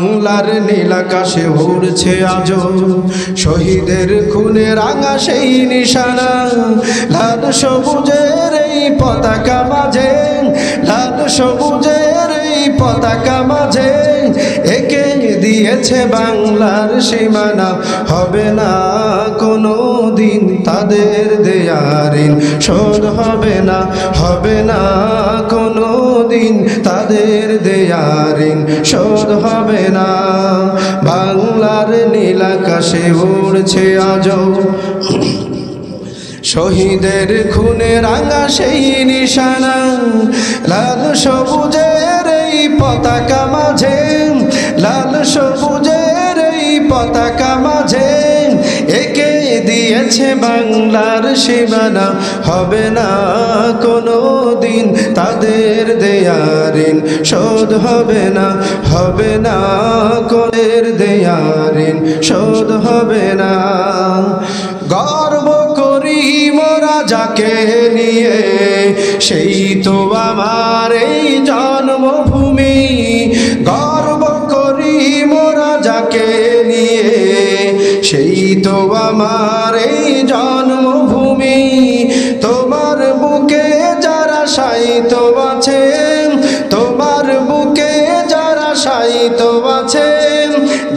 বাংলার নীল আকাশে উড়ছে আজো শহীদের খুনে রাঙা সেই নিশানা। লাল সবুজের এই পতাকা মাঝে, লাল সবুজের এই পতাকা মাঝে একে দিয়েছে বাংলার সীমানা। হবে না কোনো দিন তাদের দেয়া ঋণ শোধ, হবে না, হবে না কোনো দিন তাদের দেয়া ঋণ শোধ হবে না। বাংলার নীল আকাশে উড়ছে আজো শহীদের খুনে রাঙা সেই নিশানা। লাল সবুজের এই পতাকা মাঝে, লাল সবুজের এই পতাকা মাঝে একে দিয়েছে বাংলার সীমানা। হবে না কোনো দিন তাদের দেয়া ঋণ শোধ, হবে না, হবে না কোনের দেয়া ঋণ শোধ হবে না। গর্ব করি মোরা যাকে নিয়ে, সেই তো আমার এই জন্মভূমি। গর্ব করি মোরা যাকে নিয়ে, সেই তো আমার এই জন্মভূমি। তোমার বুকে যারা শায়িত আছে, তোমার বুকে যারা শায়িত আছে,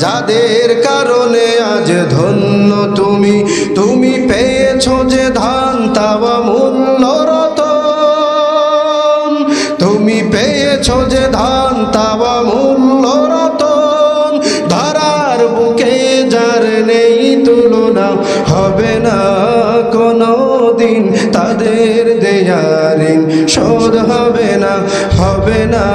যাদের কারণে আজ ধন্য তুমি। তুমি পেয়েছো যে ধান তাওয়া মূল্য রতন, তুমি পেয়েছো যে ধান তাওয়া মূল্য রতন। ধরার বুকে যার নেই তুলনা, হবে না কোনো দিন তাদের দেয়া ঋণ শোধ, হবে না, হবে না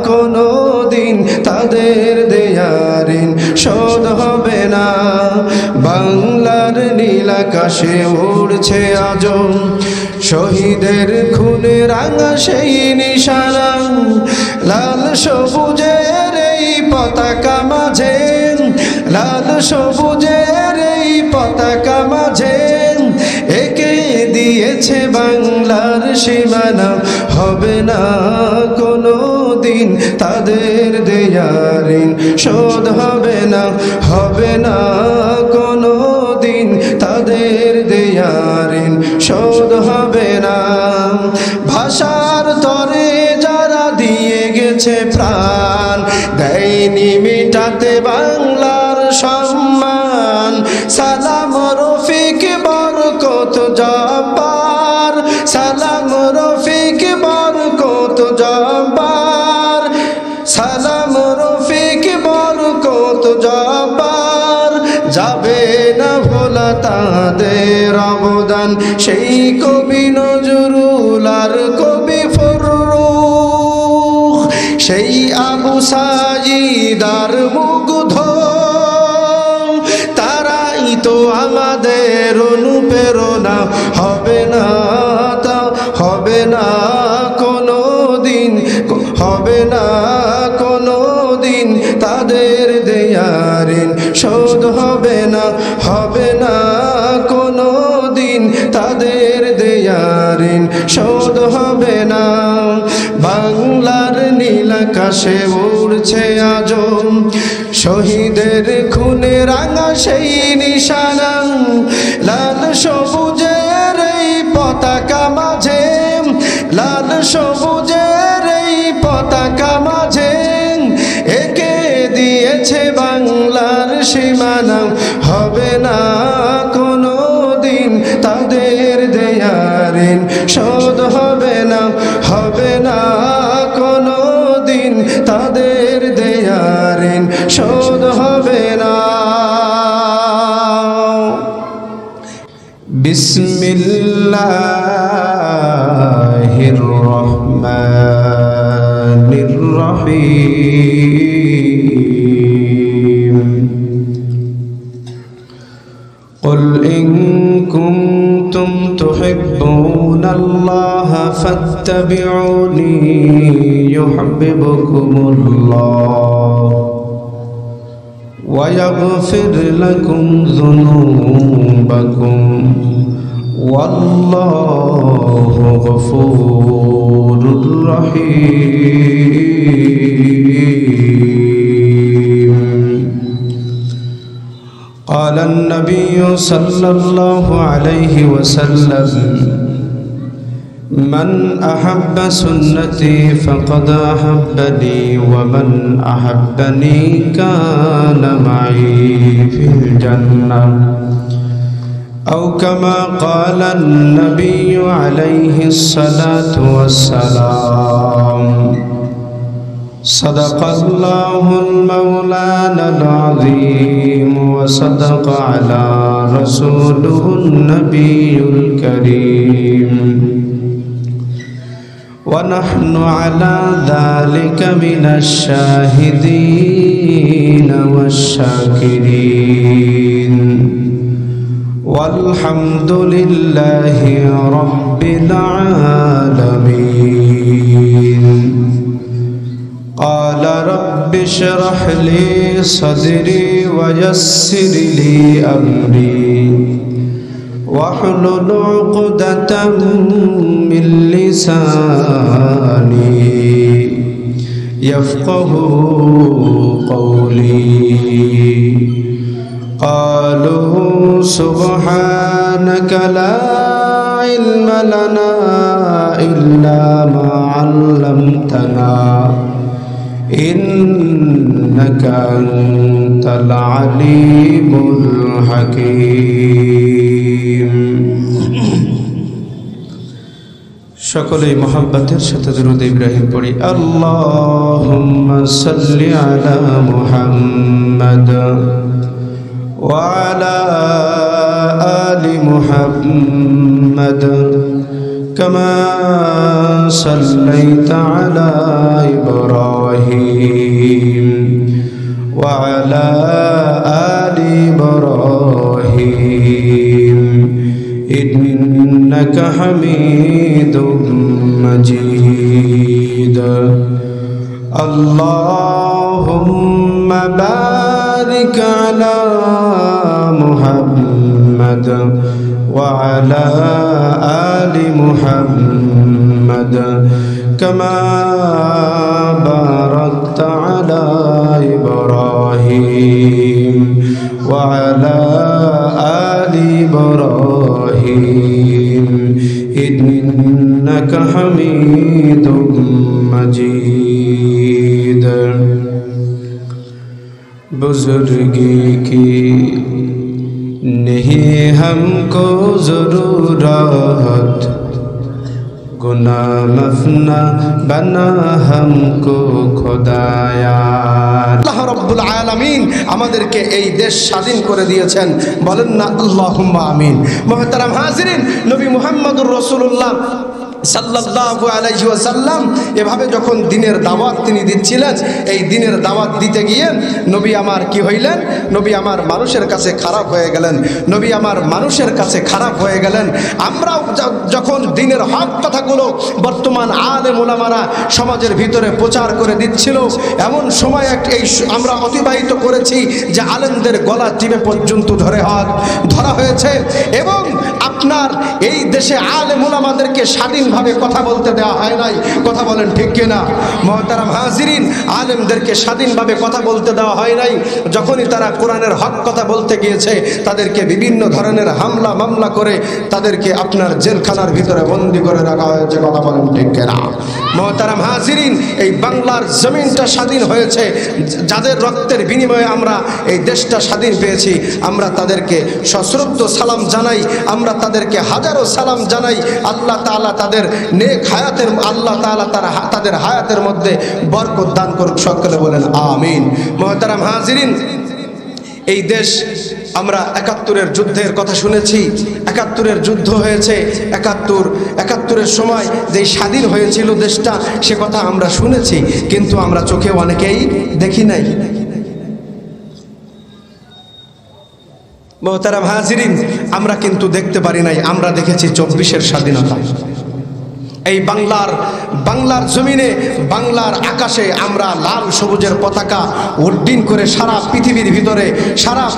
কোনো দিন তাদের দেয়া ঋণ শোধ হবে না। বাংলার নীল আকাশে উড়ছে আজো শহীদের খুনে রাঙা সেই নিশানা। লাল সবুজের এই পতাকা মাঝে, লাল সবুজের এই পতাকা মাঝে একে দিয়েছে বাংলার সীমানা। হবে না কোনো দিন তাদের দেয়া ঋণ শোধ, হবে না, হবে না কোনো দিন তাদের দেয়া ঋণ শোধ হবে না। ভাষার তরে যারা দিয়ে গেছে প্রাণ, দেয়নি মিটাতে বাংলার সম্মান। সালাম রফিক বরকত জব্বার, সালাম রফিক বরকত জব্বার, সালাম রফিক বরকত জব্বার। যাবে না ভোলা তাদের অবদান, সেই কবি নজরুল আর কবি ফররুখ, সেই আবু সাঈদ আর মুগ্ধ। তারাই তো আমাদের অনুপ্রেরণা। হবে না তা, হবে না কোনো দিন, হবে না কোনো দিন তাদের দেয়া ঋণ শোধ, হবে না, হবে না কোনো দিন তাদের দেয়া ঋণ শোধ হবে না। বাংলার নীল আকাশে উড়ছে আজো শহীদের খুনে রাঙা সেই নিশানা। লাল সবুজের এই পতাকা মাঝে, লাল সবুজের এই পতাকা মাঝে একে দিয়েছে বাংলার সীমানা। হবে না কোনো দিন তাদের দেয়া ঋণ শোধ, হবে না, হবে না কোনো দিন তাদের দেয়া ঋণ শোধ হবে না। বিসমিল্লাহির রহমানির রহিম। قل إن كنتم تحبون الله فاتبعوني يحببكم الله ويغفر لكم ذنوبكم والله غفور رحيم। قال النبي صلى الله عليه وسلم من أحب سنتي فقد أحبني ومن أحبني كان معي في الجنة أو كما قال النبي عليه الصلاة والسلام صدق الله المولانا العظيم وصدق على رسوله النبي الكريم ونحن على ذلك من الشاهدين والشاكرين والحمد لله رب العالمين قال رب اشرح لي صدري ويسر لي أمري واحلل عقدة من لساني يفقه قولي قالوا سبحانك لا علم لنا إلا ما علمتنا إنك أنت العليم الحكيم সকলেই মহব্বতের সাথে দরুদ ইব্রাহিম পড়ি আল্লাহুম্মা সাল্লি আলা মুহাম্মাদ ওয়া আলা আলি মুহাম্মাদ কামা সাল্লাইতা আলা ইব্রাহিম ওয়া আলা আলি ইব্রাহিম إنك حميد مجيد اللهم بارك على محمد وعلى آل محمد كما باركت على إبراهيم وعلى آل إبراهيم إنك حميد مجيد बुजुर्गी की नहीं हमको ज़रूरत गुनाह मफना बना हमको खुदाया আল্লাহ রাব্বুল আলামিন আমাদেরকে এই দেশ স্বাধীন করে দিয়েছেন বলেন না আল্লাহুম্মা আমিন মুহতারাম হাজিরিন নবী মুহাম্মদুর রাসূলুল্লাহ সাল্লাল্লাহু আলাইহি ওয়াসাল্লাম এভাবে যখন দ্বীনের দাওয়াত তিনি দিচ্ছিলেন এই দ্বীনের দাওয়াত দিতে গিয়ে নবী আমার কি হইলেন নবী আমার মানুষের কাছে খারাপ হয়ে গেলেন নবী আমার মানুষের কাছে খারাপ হয়ে গেলেন আমরাও যখন দ্বীনের হক কথাগুলো বর্তমান আলেম ওলামারা সমাজের ভিতরে প্রচার করে দিচ্ছিল এমন সময় এই আমরা অতিবাহিত করেছি যে আলেমদের গলা টিপে পর্যন্ত ধরা হয়েছে এবং আপনার এই দেশে আলেম ওলামাদেরকে স্বাধীনভাবে কথা বলতে দেওয়া হয় নাই কথা বলেন ঠিক কিনা মুহতারাম হাজিরিন আলেমদেরকে স্বাধীনভাবে কথা বলতে দেওয়া হয় নাই যখনই তারা কোরআনের হক কথা বলতে গিয়েছে তাদেরকে বিভিন্ন ধরনের হামলা মামলা করে তাদেরকে আপনার জেলখানার ভিতরে বন্দী করে রাখা হয়েছে কথা বলেন ঠিক কিনা মুহতারাম হাজিরিন এই বাংলার জমিনটা স্বাধীন হয়েছে যাদের রক্তের বিনিময়ে আমরা এই দেশটা স্বাধীন পেয়েছি আমরা তাদেরকে সশ্রদ্ধ সালাম জানাই আমরা তাদেরকে হাজারো সালাম জানাই আল্লাহ তাআলা তাদের নেক হায়াতের আল্লাহ তাআলা তাদের হায়াতের মধ্যে বরকত দান করুক সকলে বলেন আমিন মুহতারাম হাজিরিন এই দেশ আমরা ৭১-এর যুদ্ধের কথা শুনেছি ৭১-এর যুদ্ধ হয়েছে ৭১-এর সময় যে স্বাধীন হয়েছিল দেশটা সে কথা আমরা শুনেছি কিন্তু আমরা চোখে অনেকেই দেখি নাই মুহতারাম হাজিরিন আমরা কিন্তু দেখতে পারি নাই আমরা দেখেছি ২৪-এর স্বাধীনতা এই বাংলার জমিনে বাংলার আকাশে আমরা লাল সবুজের পতাকা উড্ডীন করে সারা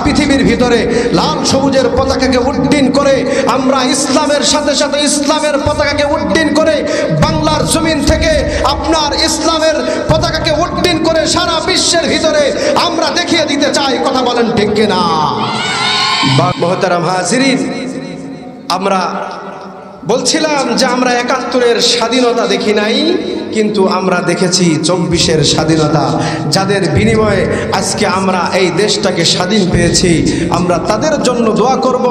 পৃথিবীর ভিতরে লাল সবুজের পতাকাকে উড্ডীন করে আমরা ইসলামের সাথে সাথে ইসলামের পতাকাকে উড্ডীন করে বাংলার জমিন থেকে আপনার ইসলামের পতাকাকে উড্ডীন করে সারা বিশ্বের ভিতরে আমরা দেখিয়ে দিতে চাই কথা বলেন ঠিক কিনা মোহতারাম হাজিরিন, আমরা বলছিলাম যে আমরা ৭১-এর স্বাধীনতা দেখি নাই, কিন্তু আমরা দেখেছি ২৪-এর স্বাধীনতা, যাদের বিনিময়ে আজকে আমরা এই দেশটাকে স্বাধীন পেয়েছি। আমরা তাদের জন্য দোয়া করব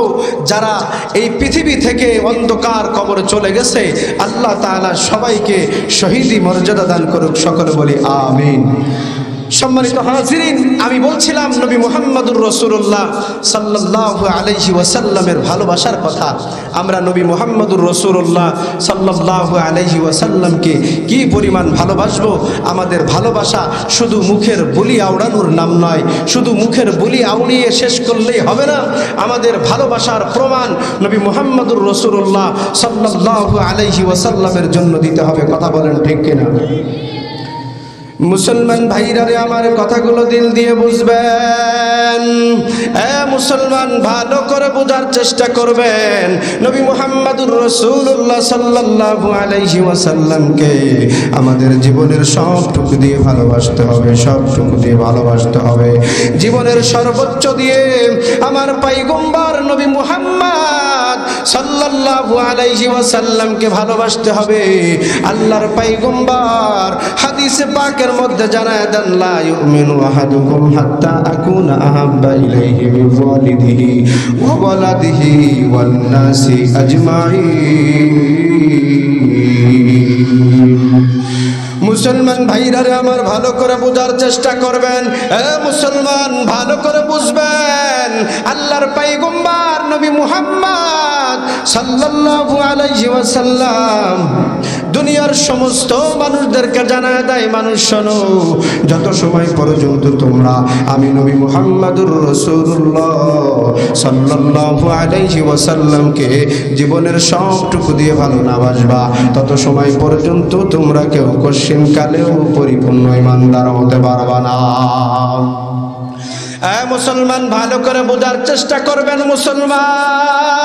যারা এই পৃথিবী থেকে অন্ধকার কবরে চলে গেছে। আল্লাহ তাআলা সবাইকে শহীদি মর্যাদা দান করুক, সকলে বলি আমিন। সম্মানিত হাজিরিন, আমি বলছিলাম নবী মুহাম্মদুর রাসূলুল্লাহ সাল্লাল্লাহু আলাইহি ওয়াসাল্লামের ভালোবাসার কথা। আমরা নবী মুহাম্মদুর রাসূলুল্লাহ সাল্লাল্লাহু আলাইহি ওয়াসাল্লামকে কি পরিমাণ ভালোবাসবো। আমাদের ভালোবাসা শুধু মুখের বুলি আওড়ানোর নাম নয়, শুধু মুখের বুলি আওড়িয়ে শেষ করলেই হবে না। আমাদের ভালোবাসার প্রমাণ নবী মুহাম্মদুর রাসূলুল্লাহ সাল্লাল্লাহু আলাইহি ওয়াসাল্লামের জন্য দিতে হবে। কথা বলেন ঠিক কিনা? মুসলমান ভাইরা রে, আমার কথাগুলো দিল দিয়ে বুঝবেন। মুসলমান ভালো করে বোঝার চেষ্টা করবেন। নবী মুহাম্মদুর রাসূলুল্লাহ সাল্লাল্লাহু আলাইহি ওয়াসাল্লামকে আমাদের জীবনের সবটুকু দিয়ে ভালোবাসতে হবে, সবটুকু দিয়ে ভালোবাসতে হবে। জীবনের সর্বোচ্চ দিয়ে আমার পয়গম্বর নবী মুহাম্মদ সাল্লাল্লাহু আলাইহি ওয়াসাল্লামকে ভালোবাসতে হবে। আল্লাহর পয়গম্বর হাদিসে পাকের মধ্যে জানায় দেন, লা ইউমিনু আহাদুকুম হাত্তা আকুনা আহাব্বা ইলাইহি মিন ওয়ালিদিহি ওয়া ওয়ালাদিহি ওয়ান নাসি আজমাইন। মুসলমান ভাইরা রে, আমার ভালো করে বোঝার চেষ্টা করবেন। মুসলমান ভালো করে বুঝবেন। আল্লাহর পয়গম্বর নবী মুহাম্মদ সাল্লাল্লাহু আলাইহি ওয়াসাল্লাম দুনিয়ার সমস্ত মানুষদেরকে জানায় দেয়, মানুষ শোনো, যত সময় পর্যন্ত তোমরা আমি নবী মুহাম্মদুর রাসূলুল্লাহ সাল্লাল্লাহু আলাইহি ওয়াসাল্লামকে জীবনের সবটুকু দিয়ে ভালো না বাসবা, তত সময় পর্যন্ত তোমরা কেউ কালেও পরিপূর্ণ ঈমানদার হতে পারবা না। মুসলমান ভালো করে বোঝার চেষ্টা করবেন। মুসলমান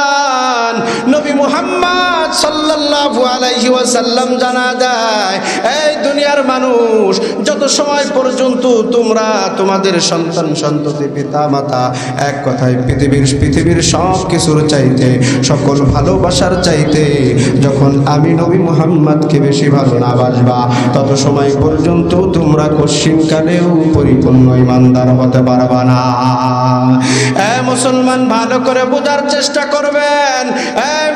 নবী মুহাম্মদ সাল্লাল্লাহু আলাইহি ওয়াসাল্লাম জানা দেয়, এই দুনিয়ার মানুষ যত সময় পর্যন্ত তোমরা তোমাদের সন্তান সন্ততি পিতা মাতা, এক কথায় পৃথিবীর সব কিছুর চাইতে, সকল ভালোবাসার চাইতে যখন আমি নবী মুহাম্মদকে বেশি ভালো না বাসবা, তত সময় পর্যন্ত তোমরা কশিনকালেও পরিপূর্ণ ঈমানদার হতে পারবা না। মুসলমান ভালো করে বোঝার চেষ্টা করবেন।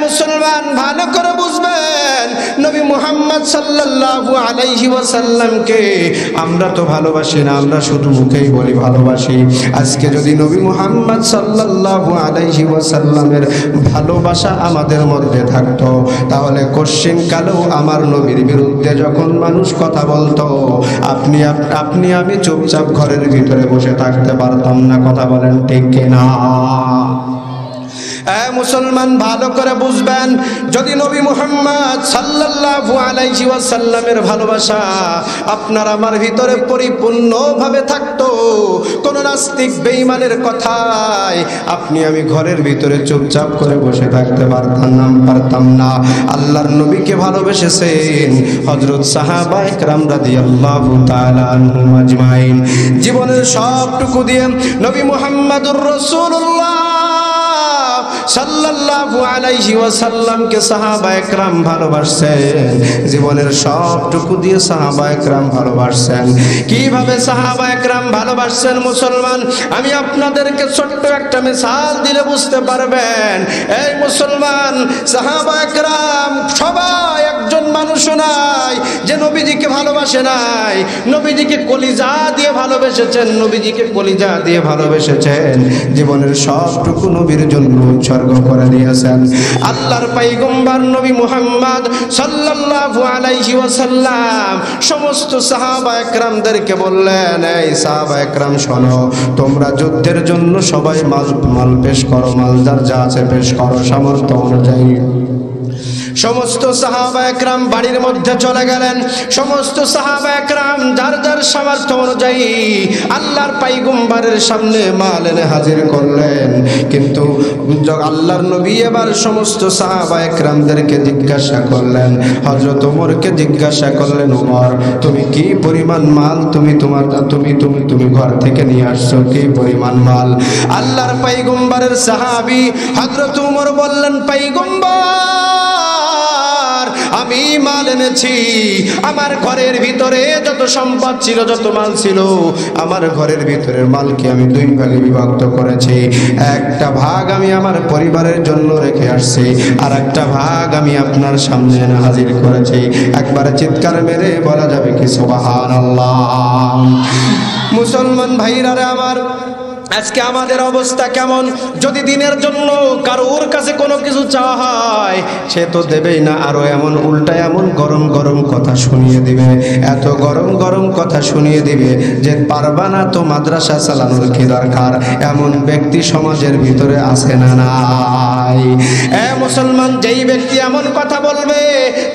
মুসলমান ভালো করে বুঝবেন, নবী মুহাম্মদ সাল্লাল্লাহু আলাইহি ওয়াসাল্লামকে আমরা তো ভালোবাসি না, আমরা শুধু মুখেই বলি ভালোবাসি। আজকে যদি নবী মুহাম্মদ সাল্লাল্লাহু আলাইহি ওয়াসাল্লামের ভালোবাসা আমাদের মধ্যে থাকতো, তাহলে কশিনকালেও আমার নবীর বিরুদ্ধে যখন মানুষ কথা বলতো, আপনি আমি চুপচাপ ঘরের ভিতরে বসে থাকতে পারতাম না। কথা বলেন ঠিক কিনা? মুসলমান ভালো করে বুঝবেন, যদি নবী মুহাম্মদ সাল্লাল্লাহু আলাইহি ওয়াসাল্লামের ভালোবাসা আপনার আমার ভিতরে পরিপূর্ণভাবে থাকতো, কোন নাস্তিক বেঈমানের কথায় আপনি আমি ঘরের ভিতরে চুপচাপ করে বসে থাকতে পারতাম না। আল্লাহর নবীকে ভালোবেসেছেন হযরত সাহাবায়ে কেরাম রাদিয়াল্লাহু তাআলা আনহুম আজমাইন। জীবনের সবটুকু দিয়ে নবী মুহাম্মদুর রাসূলুল্লাহ সাল্লাল্লাহু আলাইহি ওয়াসাল্লামকে সাহাবায়ে কেরাম ভালোবাসেন। জীবনের সবটুকু দিয়ে সাহাবায়ে কেরাম ভালোবাসেন। কিভাবে সাহাবায়ে কেরাম ভালোবাসেন মুসলমান, আমি আপনাদেরকে ছোট্ট একটা মিসাল দিলে বুঝতে পারবেন। এই মুসলমান, সাহাবায়ে কেরাম সবাই একজন মানুষ নাই যে নবীজিকে ভালোবাসে নাই। নবীজিকে কলিজা দিয়ে ভালোবেসেছেন, নবীজিকে কলিজা দিয়ে ভালোবেসেছেন। জীবনের সবটুকু নবীর জন্য উৎসর্গ করে দিয়েছেন। আল্লাহর পয়গম্বর নবী মুহাম্মদ সাল্লাল্লাহু আলাইহি ওয়াসাল্লাম সমস্ত সাহাবায়ে কেরামদেরকে বললেন, এই সাহাবায়ে কেরাম শোনো, তোমরা যুদ্ধের জন্য সবাই মাল পেশ করো, মালদার যা আছে পেশ করো সামর্থ্য অনুযায়ী। সমস্ত সাহাবা একরাম বাড়ির মধ্যে চলে গেলেন। সমস্ত সাহাবা একরাম যার যার সামর্থ্য অনুযায়ী আল্লাহর পয়গম্বরের সামনে মাল এনে হাজির করলেন। কিন্তু আল্লাহর নবী এবার সমস্ত সাহাবা একরামদেরকে জিজ্ঞাসা করলেন, হযরত ওমরকে জিজ্ঞাসা করলেন, ওমর তুমি কি পরিমাণ মাল তুমি ঘর থেকে নিয়ে আসছো, কি পরিমাণ মাল? আল্লাহর পয়গম্বরের সাহাবী হযরত ওমর বললেন, পয়গম্বর আমি মাল এনেছি। আমার ঘরের ভিতরে যত সম্পদ ছিল, যত মাল ছিল, আমার ঘরের ভিতরের মালকে আমি দুই ভাগে বিভক্ত করেছি। একটা ভাগ আমি আমার পরিবারের জন্য রেখে আসছি, আর একটা ভাগ আমি আপনার সামনে এনে হাজির করেছি। একবারে চিৎকার মেরে বলা যাবে কি সুবহানাল্লাহ? মুসলমান ভাইরা রে আমার, আজকে আমাদের অবস্থা কেমন? যদি দিনের জন্য কারোর কাছে কোনো কিছু চাওয়া হয়, সে তো দেবেই না, আরো এমন উল্টা এমন গরম গরম কথা শুনিয়ে দিবে, এত গরম গরম কথা শুনিয়ে দিবে যে পারবা না তো মাদ্রাসা চালানোর কি দরকার? এমন ব্যক্তি সমাজের ভিতরে আছে না নাই? মুসলমান, যেই ব্যক্তি এমন কথা বলবে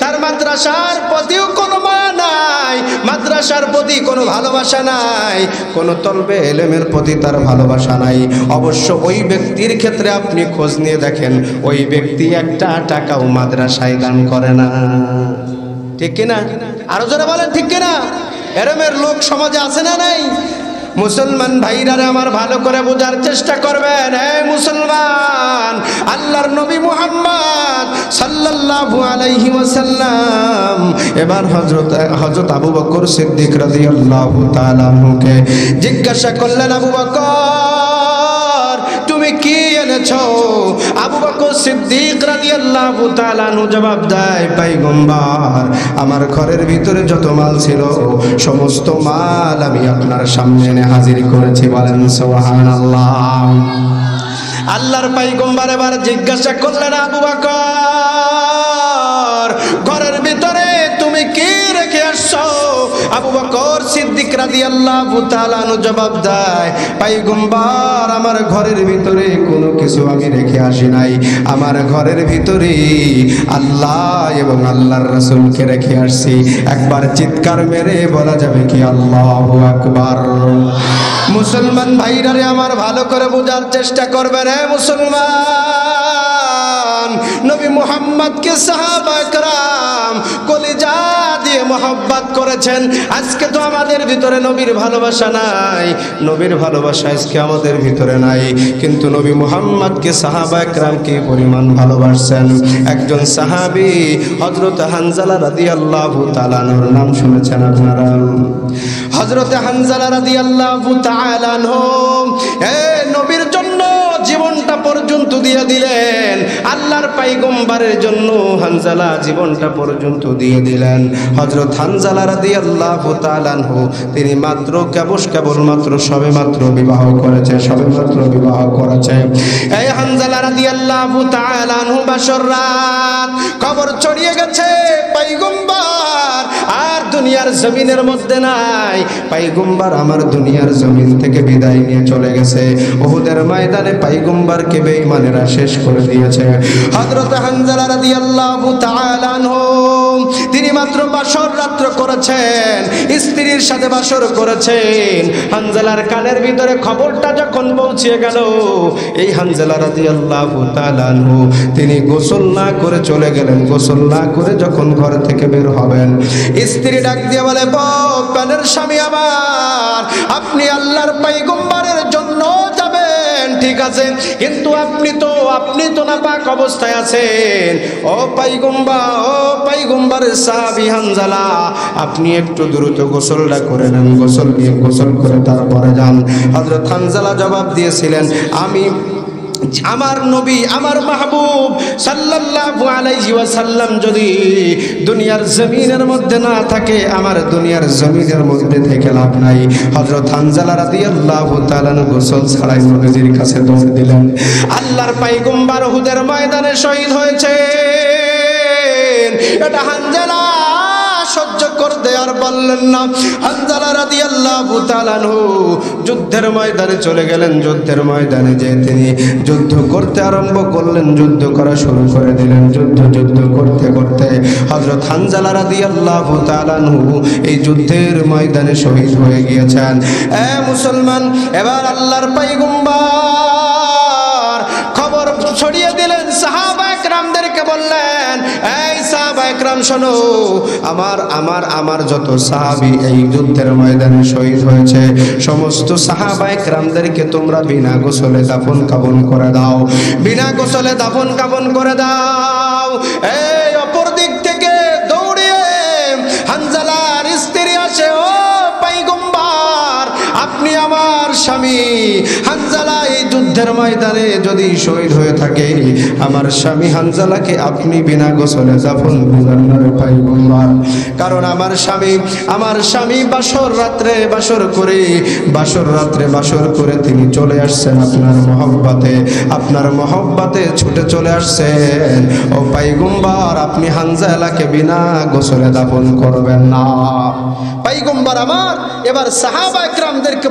তার মাদ্রাসার প্রতিও কোনো মায়া নাই, মাদ্রাসার প্রতি কোনো ভালোবাসা নাই, কোনো তলবে ইলমের প্রতি তার ভালোবাসা নাই, অবশ্য ওই ব্যক্তির ক্ষেত্রে আপনি খোঁজ নিয়ে দেখেন, ওই ব্যক্তি একটা টাকাও মাদ্রাসায় দান করে না। ঠিক কিনা? আরো জোরে বলেন ঠিক কিনা? এরমের লোক সমাজে আছে না নাই? মুসলমান ভাইরা আমার ভালো করে বোঝার চেষ্টা করবেন। হে মুসলমান, আল্লাহর নবী মুহাম্মদ সাল্লাল্লাহু আলাইহি ওয়াসাল্লাম এবার হযরত আবু বকর সিদ্দিক রাদিয়াল্লাহু তাআলা আনহুকে জিজ্ঞাসা করলেন, আবু বকর তুমি কি এনেছো? আবু বকর সিদ্দিক রাদিয়াল্লাহু তাআলা আনহু জবাব দেয়, পয়গম্বর আমার ঘরের ভিতরে যত মাল ছিল সমস্ত মাল আমি আপনার সামনে এনে হাজির করেছি। বলেন সুবহানাল্লাহ। আল্লাহর পয়গম্বর এবার জিজ্ঞাসা করলেন, আবু বকর ঘরের ভিতরে তুমি কি রেখে আসছো? আবু বকর সিদ্দিক রাদিয়াল্লাহু তাআলা আনহু জবাব দেয়, পয়গম্বর আমার ঘরের ভিতরে কোনো কিছু আমি রেখে আসি নাই, আমার ঘরের ভিতরে আল্লাহ এবং আল্লাহর রাসূলকে রেখে আসছি। একবার চিৎকার মেরে বলা যাবে কি আল্লাহু আকবার? মুসলমান ভাইরা আমার ভালো করে বোঝার চেষ্টা করবেন। হে মুসলমান, নবী মুহাম্মদকে সাহাবায়ে কেরাম কলিজা দিয়ে মহব্বত করেছেন। আজকে তো আমাদের ভিতরে নবীর ভালোবাসা নাই, নবীর ভালোবাসা আজকে আমাদের ভিতরে নাই, কিন্তু নবী মুহাম্মদকে সাহাবায়ে কেরাম কি পরিমাণ ভালোবাসেন। একজন সাহাবী হযরত হানজালা রাদিয়াল্লাহু তাআলা আনহুর নাম শুনেছেন আপনারা? হযরত হানজালা রাদিয়াল্লাহু তাআলা আনহু নবীর জন্য জীবনটা পর্যন্ত দিয়ে দিলেন, আল্লাহর পয়গম্বরের জন্য হানজালা জীবনটা পর্যন্ত দিয়ে দিলেন। হযরত হানজালা রাদিয়াল্লাহু তাআলা আনহু তিনি কেবলমাত্র সবেমাত্র বিবাহ করেছে। এই হানজালা রাদিয়াল্লাহু তাআলা আনহু বাসর রাত খবর ছড়িয়ে গেছে পয়গম্বর আর দুনিয়ার জমিনের মধ্যে নাই, পয়গম্বর আমার দুনিয়ার জমিন থেকে বিদায় নিয়ে চলে গেছে। উহুদের ময়দানে পয়গম্বরকে বেঈমানেরা শেষ করে দিয়েছে। হযরত হানজালা রাদিয়াল্লাহু তাআলা আনহু তিনি মাত্র বাসর রাত্র করেছেন, স্ত্রীর সাথে বাসর করেছেন। হানজালার কানের ভিতরে খবরটা যখন পৌঁছে গেল, এই হানজালা রাদিয়াল্লাহু তাআলা আনহু তিনি গোসল না করে চলে গেলেন। গোসল না করে যখন ঘর থেকে বের হবেন, স্ত্রী ডাক দিয়ে বলে, প্রাণের স্বামী আমার, আপনি আল্লাহর পয়গম্বরের জন্য যাবেন ঠিক আছে, কিন্তু আপনি তো নাপাক অবস্থায় আছেন। ও পয়গম্বরের সাহাবী হানজালা, আপনি একটু দ্রুত গোসলটা করে নেন, গোসল করে তারপরে যান। হযরত হানজালা জবাব দিয়েছিলেন, আমার নবী আমার মাহবুব সাল্লাল্লাহু আলাইহি ওয়াসাল্লাম যদি দুনিয়ার জমিনের মধ্যে না থাকে, আমার দুনিয়ার জমিনের মধ্যে থেকে লাভ নাই। হযরত হানজালা রাদিয়াল্লাহু তাআলা গোসল ছাড়াই নবীর কাছে দৌড় দিলেন। আল্লাহর পয়গম্বর উহুদের ময়দানে শহীদ হয়েছে। এটা হানজালা সহ্য করতে আর পারলেন না। হানজালা রাদিয়াল্লাহু তাআলা আনহু যুদ্ধের ময়দানে চলে গেলেন। যুদ্ধের ময়দানে যে তিনি যুদ্ধ করতে আরম্ভ করলেন, যুদ্ধ করা শুরু করে দিলেন। যুদ্ধ করতে করতে হযরত হানজালা রাদিয়াল্লাহু তাআলা আনহু এই যুদ্ধের ময়দানে শহীদ হয়ে গিয়েছেন। মুসলমান, এবার আল্লাহর পয়গম্বর খবর ছড়িয়ে দিলেন, সাহাবা একরামদেরকে বললেন, এই সাহাবা একরাম শোনো, আমার যত সাহাবী এই যুদ্ধের ময়দানে শহীদ হয়েছে সমস্ত সাহাবা একরামদেরকে তোমরা বিনা গোসলে দাফন কাফন করে দাও, বিনা গোসলে দাফন কাফন করে দাও। এই অপর দিক থেকে দৌড়িয়ে হানজালার স্ত্রী আসে, ও পয়গম্বর, আপনি আমার স্বামী হানজালা এই যুদ্ধের ময়দানে যদি শহীদ হয়ে থাকে, আমার স্বামী হানজালাকে আপনি বিনা গোসলে দাফন করবেন না পয়গম্বর। কারণ আমার স্বামী বাসর রাত্রে বাসর করে তিনি চলে আসছেন আপনার মহব্বতে ছুটে চলে আসছেন। ও পয়গম্বর, আপনি হানজালাকে বিনা গোসলে দাফন করবেন না। পয়গম্বর আমার এবার সাহাবা একরামদেরকে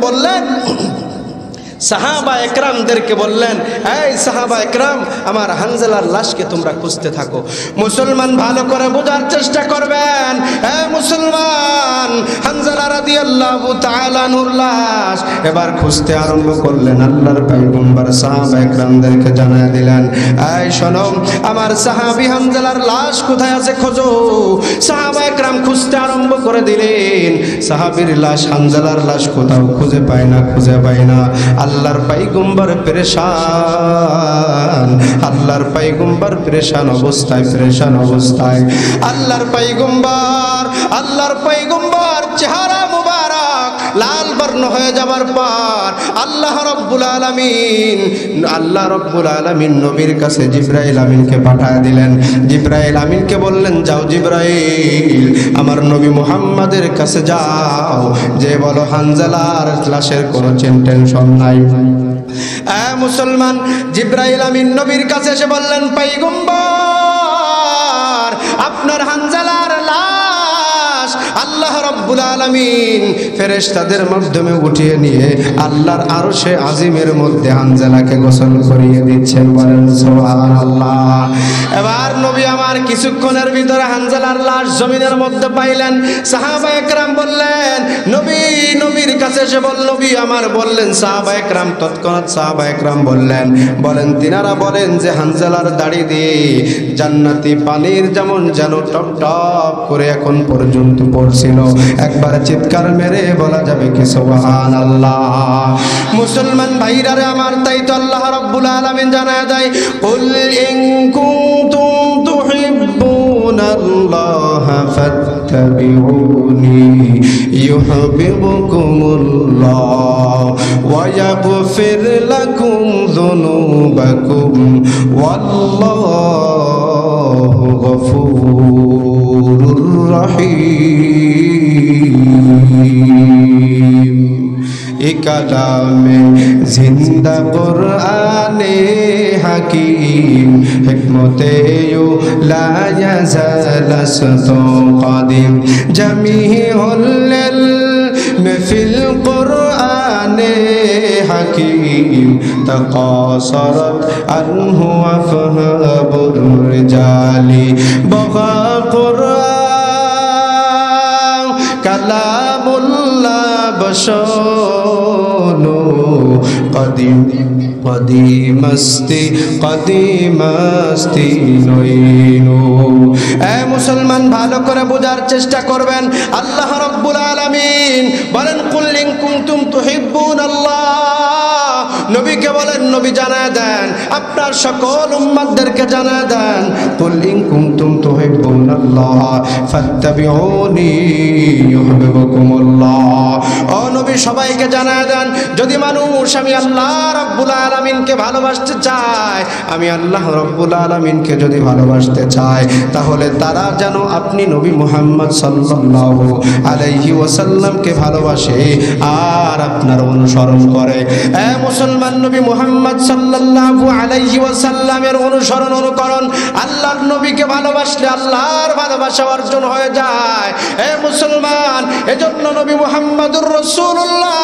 বললেন, এই সাহাবা একরাম, আমার হানজালার লাশকে তোমরা খুঁজতে থাকো। মুসলমান, ভালো করে বোঝার চেষ্টা করবেন। মুসলমান, হানজালা রাদিয়াল্লাহু তাআলা আনহুর লাশ এবার খুঁজতে আরম্ভ করলেন। আল্লাহর পয়গম্বর সাহাবা একরামদেরকে জানায় দিলেন, এই শোনো, আমার সাহাবী হানজালার লাশ কোথায় আছে খোঁজো। সাহাবা একরাম খুঁজতে আরম্ভ করে দিলেন। সাহাবীর লাশ, হানজালার লাশ কোথাও খুঁজে পায় না। আল্লাহর পয়গম্বর পেরেশান, পেরেশান অবস্থায় আল্লাহর পয়গম্বর চেহারা মুবারক লাল বর্ণ হয়ে যাবার পর আল্লাহ রাব্বুল আলামিন নবীর কাছে জিবরাইল আমিনকে পাঠিয়ে দিলেন। জিবরাইল আমিনকে বললেন, যাও জিবরাইল, আমার নবী মুহাম্মাদের কাছে যাও, যে বলো হানজালার লাশের কোনো টেনশন নাই। মুসলমান, জিবরাইল আমিন নবীর কাছে এসে বললেন, পয়গম্বর, আপনার হানজালার লাশ আল্লাহ রাব্বুল আলামিন ফেরেশতাদের মাধ্যমে উঠিয়ে নিয়ে আল্লাহর আরশে আজিমের মধ্যে হানজালাকে গোসল করিয়ে দিচ্ছেন। বলেন সুবহানাল্লাহ। এবার নবী আমার কিছুক্ষণের ভিতরে হানজালার লাশ জমিনের মধ্যে পাইলেন। সাহাবা একরাম বললেন, নবীর কাছে এসে নবী আমার বললেন, সাহাবা একরাম তৎক্ষণাৎ তিনারা বলেন যে হানজালার দাড়ি দিয়ে জান্নাতি পানির যেন টপ টপ করে এখন পর্যন্ত পড়ছিল। একবার চিৎকার মেরে বলা যাবে কি সুবহানাল্লাহ। মুসলমান ভাইরারে আমার, তাই তো আল্লাহ রাব্বুল আলামিন জানায় দেয়, কুল ইন কুনতুম তুহিব্বুনাল্লাহ ফাত্তাবিউনি ইউহিব্বুকুমুল্লাহ ওয়া ইয়াগফির লাকুম যুনুবাকুম ওয়াল্লাহু গফুরুর রহিম। কালামে জিন্দা কুরআনে হাকিম হিকমতে লা ইয়াজালাসতু কাদিম জামিউল ফিল কুরআনে হাকিম তাকাসারাত আনহু আফহাবুর রিজালি বাগা কুরআন কালামুল্লাহ বশনু কদিমস্তি নইনু। মুসলমান, ভালো করে বোঝার চেষ্টা করবেন। আল্লাহ রাব্বুল আলামিন বলেন, কুল ইন কুনতুম তুহিব্বুনাল্লাহ, নবীকে বলেন, নবী জানায় দেন, আপনার সকল উম্মতদেরকে জানায় দেন, কুল ইন কুনতুম তুহিব্বুনাল্লাহ ফাত্তাবিউনি ইউহিব্বুকুমুল্লাহ। ও নবী, সবাইকে জানায় দেন, যদি মানুষ আমি আল্লাহ রাব্বুল আলামিনকে ভালোবাসতে চায়, আমি আল্লাহ রাব্বুল আলামিনকে যদি ভালোবাসতে চায়, তাহলে তারা যেন আপনি নবী মুহাম্মদ সাল্লাল্লাহু আলাইহি ওয়াসাল্লামকে ভালোবাসে আর আপনার অনুসরণ করে। মুসলমান মুসলমান নবী মুহাম্মদ সাল্লাল্লাহু আলাইহি ওয়াসাল্লামের অনুসরণ অনুকরণ, আল্লাহর নবীকে ভালোবাসলে আল্লাহর ভালোবাসা অর্জন হয়ে যায়। হে মুসলমান, এজন্য নবী মুহাম্মদুর রাসূলুল্লাহ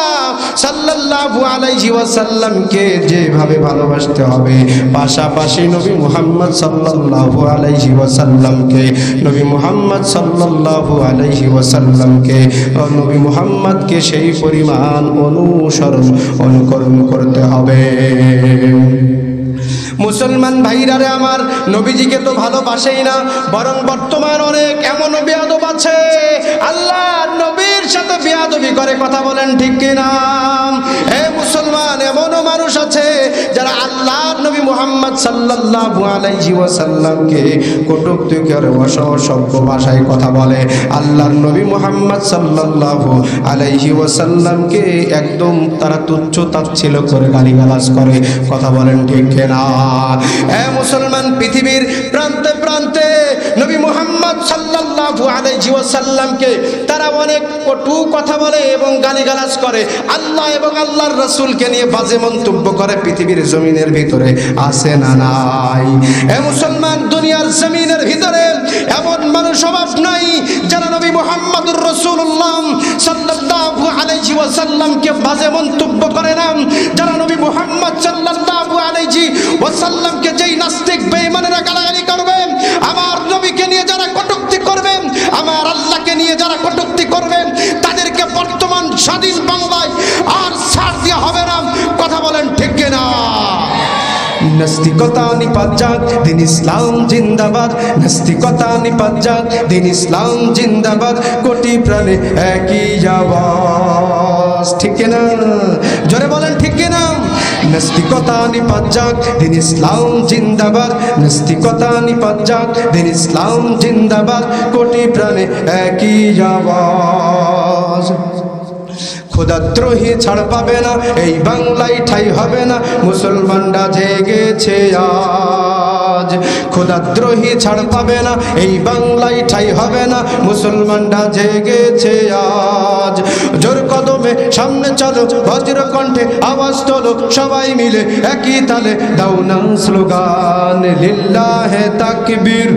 সাল্লাল্লাহু আলাইহি ওয়াসাল্লামকে যেভাবে ভালোবাসতে হবে, পাশাপাশি নবী মুহাম্মদ সাল্লাল্লাহু আলাইহি ওয়াসাল্লামকে নবী মুহাম্মদ সাল্লাল্লাহু আলাইহি ওয়াসাল্লামকে নবী মুহাম্মদকে সেই পরিমাণ অনুসরণ অনুকরণ করতে হবে। মুসলমান ভাইরারে আমার, নবীজিকে তো ভালোবাসেই না, বরং বর্তমান অনেক এমন বেয়াদব আছে আল্লাহ নবীর সাথে বেয়াদবি করে। কথা বলেন ঠিক কিনা? হে মুসলমান, এমনও মানুষ আছে যারা আল্লাহর নবী মুহাম্মদ সাল্লাল্লাহু আলাইহি ওয়াসাল্লামকে কটূক্তি করে, অসভ্য ভাষায় কথা বলে। আল্লাহর নবী মুহাম্মদ সাল্লাল্লাহু আলাইহি ওয়াসাল্লামকে একদম তারা তুচ্ছ তাচ্ছিল্য করে গালিগালাজ করে। কথা বলেন ঠিক কিনা? হে মুসলমান, পৃথিবীর প্রান্তে প্রান্তে নবী মুহাম্মদ সাল্লাল্লাহু আলাইহি ওয়াসাল্লামকে তারা অনেক কটু কথা বলে এবং গালিগালাজ করে। আল্লাহ এবং আল্লাহর রাসূলকে নিয়ে বাজে মন্তব্য করে। পৃথিবীর জমিনের ভিতরে আছে না নাই? হে মুসলমান, দুনিয়ার জমিনের ভিতরে এমন মানুষ অভাব নাই যারা নবী মুহাম্মদুর রাসূলুল্লাহ সাল্লাল্লাহু আলাইহি ওয়াসাল্লামকে বাজে মন্তব্য করে না। যারা নবী মুহাম্মদ সাল্লাল্লাহু আলাইহি ওয়াসাল্লামকে যেই নাস্তিক বেঈমানেরা গালাগালি করবে, আমার নবীকে নিয়ে যারা কটূক্তি করবে, আমার আল্লাহকে নিয়ে যারা কটূক্তি করবে, তাদেরকে বর্তমান স্বাধীন বাংলায় আর ছাড় দেওয়া হবে না। কথা বলেন ঠিক কিনা? নাস্তিকতা নিপাত যাক, দিন ইসলাম জিন্দাবাদ। নাস্তিকতা নিপাত যাক, দিন ইসলাম জিন্দাবাদ। কোটি প্রাণে একই আওয়াজ। ঠিক কিনা? জোরে বলেন ঠিক কিনা? নাস্তিকতা নিপাত যাক, দিন ইসলাম জিন্দাবাদ। নাস্তিকতা নিপাত যাক, দিন ইসলাম জিন্দাবাদ। কোটি প্রাণে একই আওয়াজ। খোদাদ্রোহী ছাড় পাবে না, এই বাংলায় ঠাই হবে না। মুসলমানরা জেগেছে আজ। খোদাদ্রোহী ছাড় পাবে না, এই বাংলায় ঠাই হবে না। মুসলমানরা জেগেছে আজ। জোর কদমে সামনে চলো, বজ্র কণ্ঠে আওয়াজ তোলো, সবাই মিলে একই তালে দাও না স্লোগান, লিল্লাহে তাকবীর,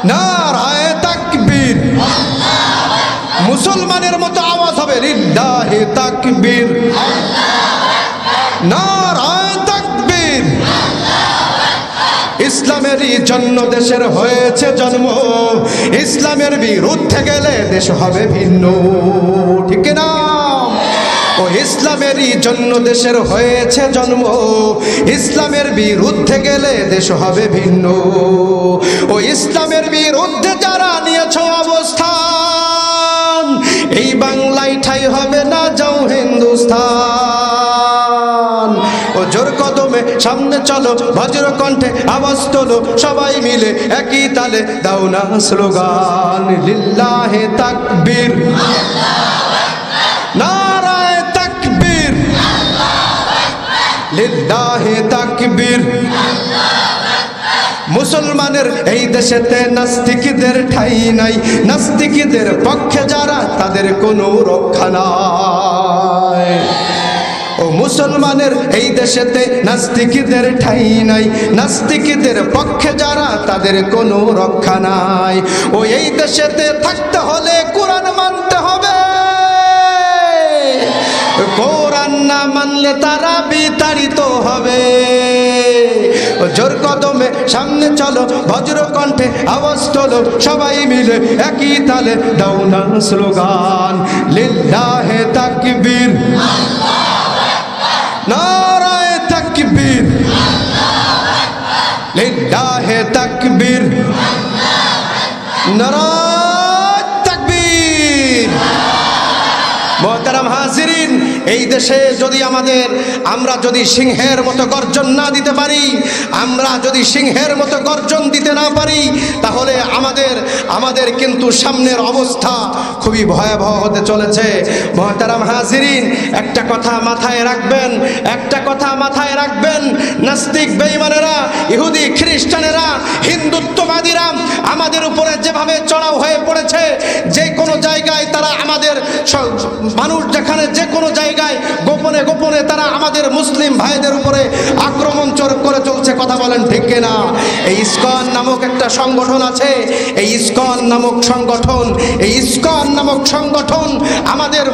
নারায়ে তাকবীর। মুসলমানের মতো আওয়াজ হবে, লিল্লাহে তাকবীর, নারায়ে তাকবীর। ইসলামেরই জন্য দেশের হয়েছে জন্ম, ইসলামের বিরুদ্ধে গেলে দেশ হবে ভিন্ন। ঠিক না? ও ইসলামেরই জন্য দেশের হয়েছে জন্ম, ইসলামের বিরুদ্ধে গেলে দেশ হবে ভিন্ন। ও ইসলামের বিরুদ্ধে যারা নিয়েছ অবস্থান, এই বাংলায় ঠাই হবে না, যাও হিন্দুস্তান। ও জোর কদমে সামনে চলো, বজ্র কণ্ঠে আওয়াজ তোলো, সবাই মিলে একই তালে দাও না স্লোগান, লিল্লাহে তাকবীর, নারায়ে তাকবীর, লিল্লাহে তাকবীর। মুসলমানের এই দেশেতে নাস্তিকদের ঠাই নাই। নাস্তিকদের পক্ষে যারা, তাদের কোনো রক্ষা নাই। ও মুসলমানের এই দেশেতে নাস্তিকদের ঠাই নাই। নাস্তিকদের পক্ষে যারা, তাদের কোনো রক্ষা নাই। ও এই দেশেতে থাকতে হলে কোরআন মানতে হবে। কোরআন না মানলে তারা বিতাড়িত হবে। জোর কদমে সামনে চলো, বজ্র কণ্ঠে আওয়াজ তোলো, সবাই মিলে একই তালে দাও না স্লোগান, লিল্লাহে তাকবীর, নারায়ে তাকবীর, লিল্লাহে তাকবীর, নারায়ে তাকবীর। মোহতারাম হাজিরিন, এই দেশে যদি আমরা যদি সিংহের মতো গর্জন না দিতে পারি, আমরা যদি সিংহের মতো গর্জন দিতে না পারি, তাহলে আমাদের কিন্তু সামনের অবস্থা খুবই ভয়াবহ হতে চলেছে। মোহতারাম হাজিরিন, একটা কথা মাথায় রাখবেন, একটা কথা মাথায় রাখবেন। নাস্তিক বেঈমানেরা, ইহুদি খ্রিস্টানেরা, হিন্দুত্ববাদীরা আমাদের উপরে যেভাবে চড়াও হয়ে পড়েছে, যে কোনো জায়গায় তারা আমাদের মানুষ যেখানে যে কোনো জায়গায় গোপনে গোপনে গোপনে তারা আমাদের মুসলিম ভাইদের উপরে আক্রমণ করে চলছে। কথা বলেন ঠিক কিনা? এই ইসকন নামক একটা সংগঠন আছে, এই ইসকন নামক সংগঠন আমাদের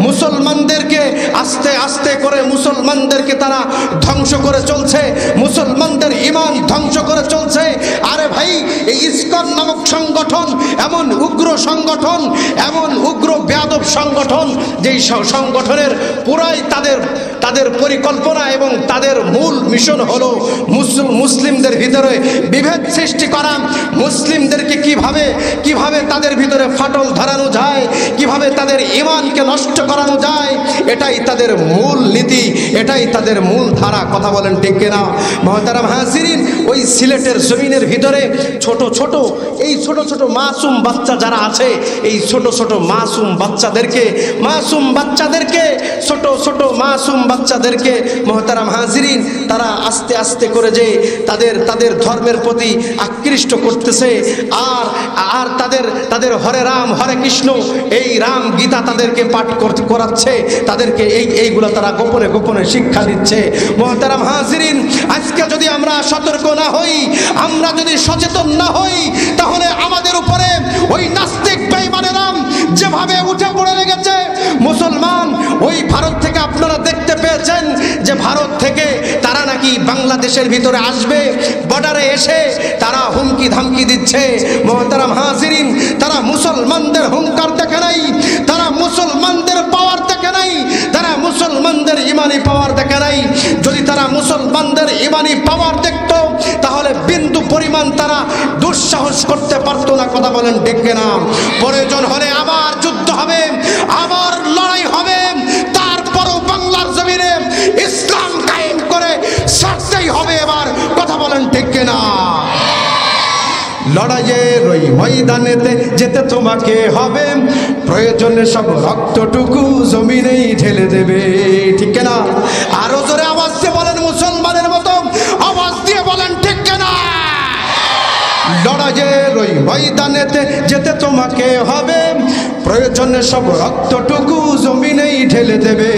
মুসলমানদেরকে আস্তে আস্তে করে মুসলমানদেরকে তারা ধ্বংস করে চলছে, মুসলমানদের ঈমান ধ্বংস করে চলছে। আরে ভাই, এই ইসকন নামক সংগঠন এমন উগ্র সংগঠন, এমন উগ্র বেয়াদব সংগঠন, যেই সংগঠনের পুরাই তাদের পরিকল্পনা এবং তাদের মূল মিশন হলো মুসলিমদের ভিতরে বিভেদ সৃষ্টি করা, মুসলিমদেরকে কিভাবে তাদের ভিতরে ফাটল ধরানো যায়, কিভাবে তাদের ঈমানকে নষ্ট করানো যায়, এটাই তাদের মূল নীতি, এটাই তাদের মূল ধারা। কথা বলেন ঠিক কিনা? মুহতারাম হাজিরিন, ওই সিলেটের জমিনের ভিতরে ছোট ছোট মাসুম বাচ্চা যারা আছে, এই ছোট ছোট মাসুম বাচ্চাদেরকে মুহতারাম হাজিরিন তারা আস্তে আস্তে করে যে তাদের ধর্মের প্রতি আকৃষ্ট করতেছে, আর তাদের হরে রাম হরে কৃষ্ণ এই রাম গীতা তাদেরকে পাঠ করাচ্ছে, তাদেরকে এইগুলো তারা গোপনে গোপনে শিক্ষা দিচ্ছে। মুহতারাম হাজিরিন, আজকে যদি আমরা সতর্ক না হই, আমরা যদি সচেতন না হই, তাহলে আমাদের উপরে ওই নাস্তিক বেঈমানেরা যেভাবে উঠে পড়ে লেগেছে। মুসলমান ওই ভারত থেকে আপনারা দেখতে পেয়েছেন যে ভারত থেকে তারা নাকি বাংলাদেশের ভিতরে আসবে, বর্ডারে এসে তারা হুমকি ধামকি দিচ্ছে। মুহতারাম হাজিরিন, তারা মুসলমানদের হুঙ্কার দেখে নাই, তারা মুসলমানদের পাওয়ার দেখে নাই, তারা মুসলমানদের ইমানি পাওয়ার দেখে নাই। যদি তারা মুসলমানদের ইমানি পাওয়ার দেখত, তাহলে বিন্দু পরিমাণ তারা দুঃসাহস করতে পারতো না। কথা বলেন ঠিক কিনা? প্রয়োজন হলে আবার যুদ্ধ হবে, আবার লড়াই হবে, তারপরও বাংলার জমিনে ইসলাম কায়েম করে ছাড়তেই হবে এবার। কথা বলেন ঠিক কিনা? লড়াইয়ের ওই ময়দানেতে যেতে তোমাকে হবে, প্রয়োজনে সব রক্তটুকু জমিনেই ঢেলে দেবে। ঠিক কিনা? আরো জোরে আওয়াজ দিয়ে বলেন, মুসলমানের মতো আওয়াজ দিয়ে বলেন ঠিক কিনা? লড়াইয়ের ওই ময়দানেতে যেতে তোমাকে হবে, প্রয়োজনে সব রক্তটুকু জমিনেই ঢেলে দেবে।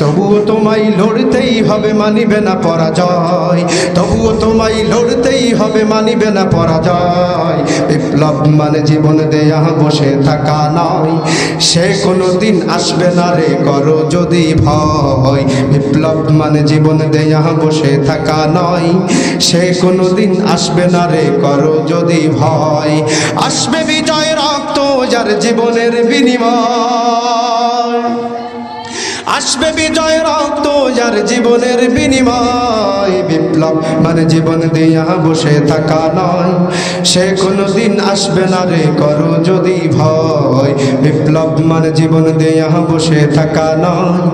তবুও তোমায় লড়তেই হবে, মানিবে না পরাজয়। তবুও তোমায় লড়তেই হবে, মানিবে না পরাজয়। বিপ্লব মানে জীবন দেয়া বসে থাকা নয়, সে কোনো দিন আসবে না রে করো যদি ভয়। বিপ্লব মানে জীবন দেয়া বসে থাকা নয়, সে কোনো দিন আসবে না রে করো যদি ভয়। আসবে বিজয় রক্ত যার জীবনের বিনিময়, আসবে বিজয় রক্ত যার জীবনের বিনিময়। বিপ্লব মানে জীবন দিয়া বসে থাকা নয়, সে কোনো দিন আসবে না রে করো যদি ভয়। বিপ্লব মানে জীবন দিয়া বসে থাকা নয়,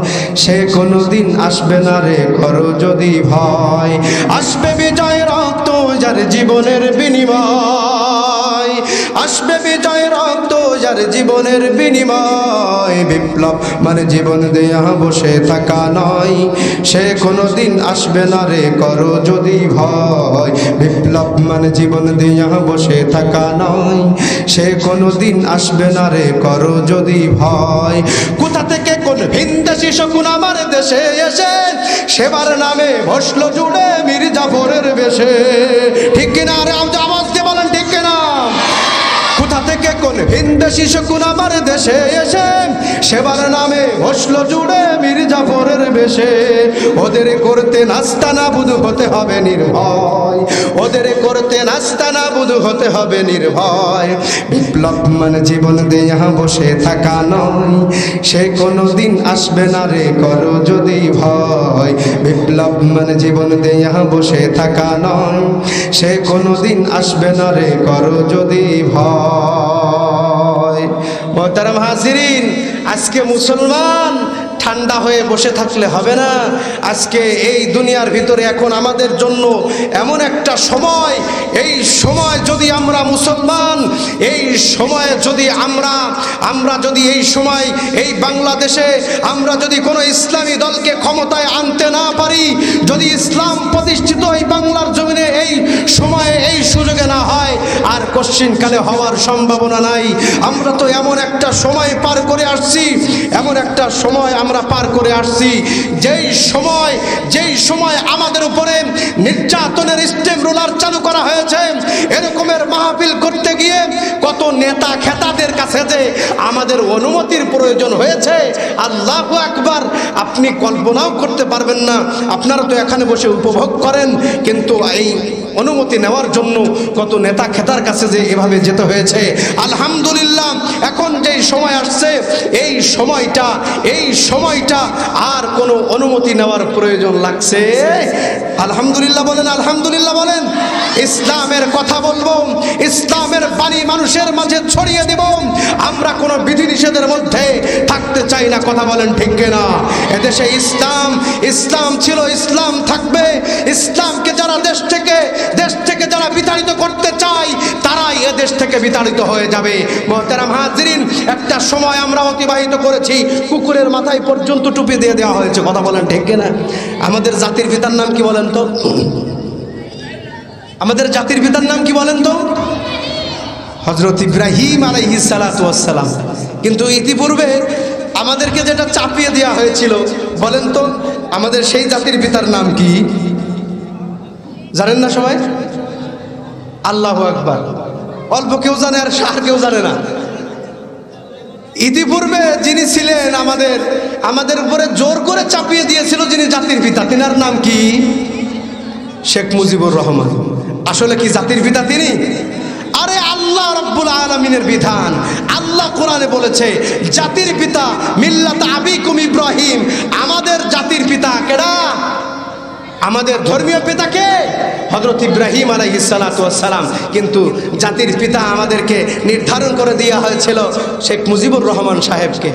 সে কোনো দিন আসবে না রে করো যদি ভয়। আসবে বিজয় রক্ত যার জীবনের বিনিময়, আসবে বিজয় রক্ত যার জীবনের বিনিময়। বিপ্লব মানে জীবন দেয়া বসে থাকা নয়, সে কোনো দিন আসবে না রে করো যদি ভয়। বিপ্লব মানে জীবন দেয়া বসে থাকা নয়, সে কোনো দিন আসবে না রে করো যদি ভয়। কোথা থেকে কোন ভিনদেশী শকুন আমার দেশে এসে সেবার নামে বসলো জুড়ে মীর জাফরের বেশে। ঠিক কিনা? আরে আওয়াজ দিয়ে বলেন ঠিক কিনা? কোথা থেকে কোন ভিনদেশী শকুন আমার দেশে এসে সেবার নামে বসলো জুড়ে মীর জাফরের বেশে। ওদের করতে নাস্তানা বুধ হতে হবে নির্ভয়, ওদের করতে নাস্তানা বুধ হতে হবে নির্ভয়। বিপ্লব মানে জীবন দেয়া বসে থাকা নয়, সে কোনো দিন আসবে না রে করো যদি ভয়। বিপ্লব মানে জীবন দেয়া বসে থাকা নয়, সে কোনো দিন আসবে না রে করো যদি ভয়। মুহতারাম হাজিরিন, আজকে মুসলমান ঠান্ডা হয়ে বসে থাকলে হবে না। আজকে এই দুনিয়ার ভিতরে এখন আমাদের জন্য এমন একটা সময়, এই সময় যদি আমরা মুসলমান, এই সময়ে যদি আমরা যদি এই সময় এই বাংলাদেশে আমরা যদি কোনো ইসলামী দলকে ক্ষমতায় আনতে না পারি, যদি ইসলাম প্রতিষ্ঠিত এই বাংলার জমিনে এই সময়ে এই সুযোগে না হয় আর কশ্চিনকালে হওয়ার সম্ভাবনা নাই। আমরা তো এমন একটা সময় পার করে আসছি, এমন একটা সময় আমরা পার করে আসছি যেই সময় আমাদের উপরে নির্যাতনের স্টেম রোলার চালু করা হয়েছে। এরকমের মাহফিল করতে গিয়ে কত নেতা খেতাদের কাছে যে আমাদের অনুমতির প্রয়োজন হয়েছে, আল্লাহু আকবার, আপনি কল্পনাও করতে পারবেন না। আপনারা তো এখানে বসে উপভোগ করেন, কিন্তু এই অনুমতি নেওয়ার জন্য কত নেতা খেতার কাছে যে এভাবে যেতে হয়েছে। আলহামদুলিল্লাহ, এখন যেই সময় আসছে এই সময়টা আর কোনো অনুমতি নেওয়ার প্রয়োজন লাগছে। আলহামদুলিল্লাহ বলেন, আলহামদুলিল্লাহ বলেন। ইসলামের কথা বলবো, ইসলামের বাণী মানুষের মাঝে ছড়িয়ে দেব। আমরা কোনো বিধিনিষেধের মধ্যে থাকতে চাই না, কথা বলেন ঠিক কিনা? এদেশে ইসলাম ছিল, ইসলাম থাকবে। ইসলামকে যারা দেশ থেকে যারা বিতাড়িত করতে চায় তারাই এদেশ থেকে বিতাড়িত হয়ে যাবে। মুহতারাম হাজিরিন, একটা সময় আমরা অতিবাহিত করেছি কুকুরের মাথায় পর্যন্ত টুপি দিয়ে দেওয়া হয়েছে, কথা বলেন ঠিক কিনা? আমাদের জাতির পিতার নাম কি বলেন তো? আমাদের জাতির পিতার নাম কি বলেন তো? হযরত ইব্রাহিম আলাইহিস সালাতু ওয়াস সালাম। কিন্তু ইতিপূর্বে আমাদেরকে যেটা চাপিয়ে দেওয়া হয়েছিল, বলেন তো আমাদের সেই জাতির পিতার নাম কি? জানেন না সবাই? আল্লাহু আকবার। অল্প কেউ জানে আর কেউ জানে না। ইতিপূর্বে যিনি ছিলেন আমাদের উপরে জোর করে চাপিয়ে দিয়েছিল যিনি জাতির পিতা, তিনার নাম কি? শেখ মুজিবুর রহমান। আসলে কি জাতির পিতা তিনি? আরে আল্লাহ রাব্বুল আলামিনের বিধান। আল্লাহ কোরআনে বলেছে জাতির পিতা মিল্লাত আবিকুম ইব্রাহিম। আমাদের জাতির পিতা কেডা? আমাদের ধর্মীয় পিতা কে? হযরত ইব্রাহিম আলাইহিস সালাতু ওয়াস সালাম। কিন্তু জাতির পিতা আমাদেরকে নির্ধারণ করে দেওয়া হয়েছিল শেখ মুজিবুর রহমান সাহেবকে।